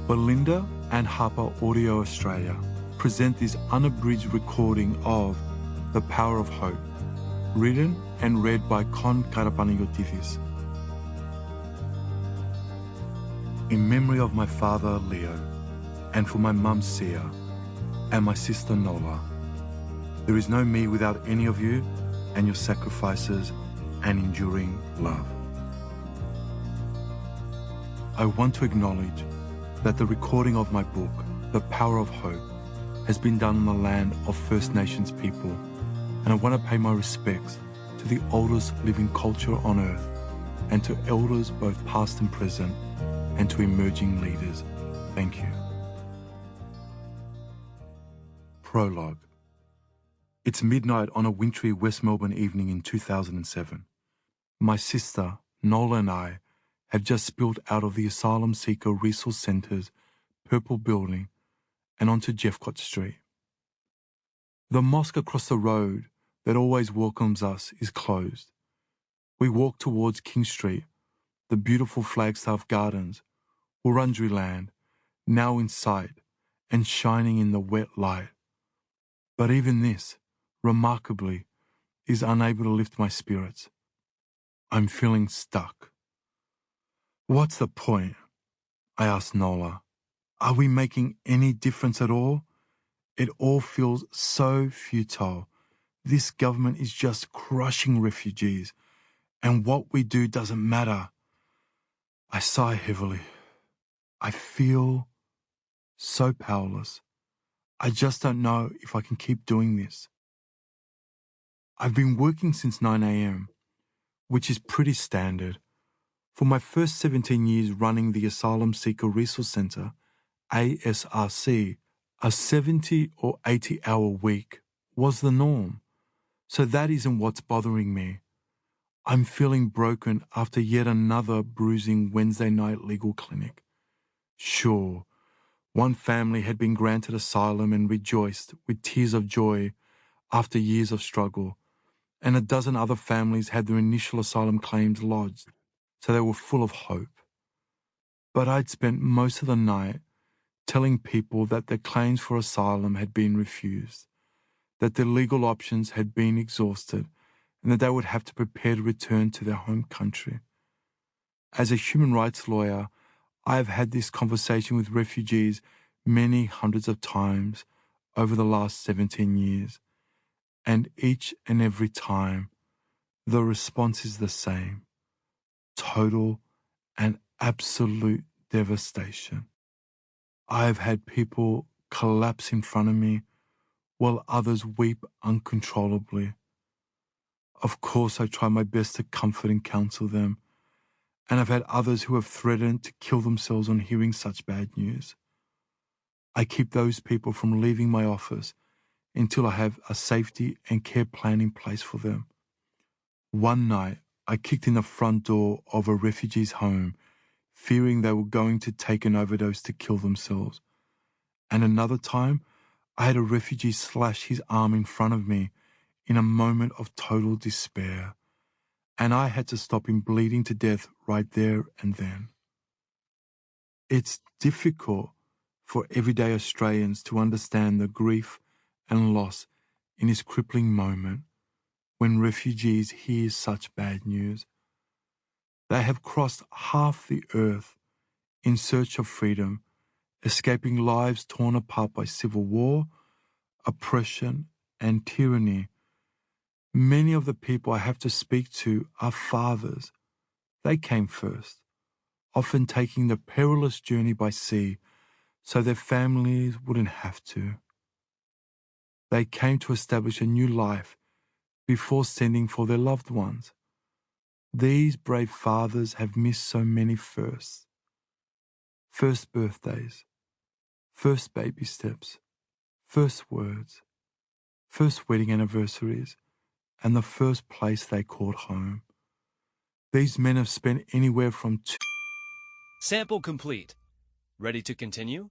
Belinda and HarperAudio Australia present this unabridged recording of The Power of Hope, written and read by Kon Karapanagiotidis. In memory of my father, Leo, and for my mum, Sia, and my sister, Nola, there is no me without any of you and your sacrifices and enduring love. I want to acknowledge that the recording of my book, The Power of Hope, has been done on the land of First Nations people, and I want to pay my respects to the oldest living culture on earth and to elders both past and present and to emerging leaders. Thank you. Prologue. It's midnight on a wintry West Melbourne evening in 2007. My sister, Nola, and I have just spilled out of the Asylum Seeker Resource Centre's purple building and onto Jeffcott Street. The mosque across the road that always welcomes us is closed. We walk towards King Street, the beautiful Flagstaff Gardens, Wurundjeri land, now in sight and shining in the wet light. But even this, remarkably, is unable to lift my spirits. I'm feeling stuck. What's the point? I asked Nola. Are we making any difference at all? It all feels so futile. This government is just crushing refugees, and what we do doesn't matter. I sigh heavily. I feel so powerless. I just don't know if I can keep doing this. I've been working since 9 a.m., which is pretty standard. For my first 17 years running the Asylum Seeker Resource Centre, ASRC, a 70 or 80-hour week was the norm. So that isn't what's bothering me. I'm feeling broken after yet another bruising Wednesday night legal clinic. Sure, one family had been granted asylum and rejoiced with tears of joy after years of struggle, and a dozen other families had their initial asylum claims lodged, so they were full of hope. But I'd spent most of the night telling people that their claims for asylum had been refused, that their legal options had been exhausted, and that they would have to prepare to return to their home country. As a human rights lawyer, I have had this conversation with refugees many hundreds of times over the last 17 years, and each and every time, the response is the same: total and absolute devastation. I have had people collapse in front of me while others weep uncontrollably. Of course, I try my best to comfort and counsel them, and I've had others who have threatened to kill themselves on hearing such bad news. I keep those people from leaving my office until I have a safety and care plan in place for them. One night, I kicked in the front door of a refugee's home, fearing they were going to take an overdose to kill themselves. And another time, I had a refugee slash his arm in front of me in a moment of total despair, and I had to stop him bleeding to death right there and then. It's difficult for everyday Australians to understand the grief and loss in this crippling moment when refugees hear such bad news. They have crossed half the earth in search of freedom, escaping lives torn apart by civil war, oppression, and tyranny. Many of the people I have to speak to are fathers. They came first, often taking the perilous journey by sea so their families wouldn't have to. They came to establish a new life before sending for their loved ones. These brave fathers have missed so many firsts. First birthdays, first baby steps, first words, first wedding anniversaries, and the first place they called home. These men have spent anywhere from Sample complete. Ready to continue?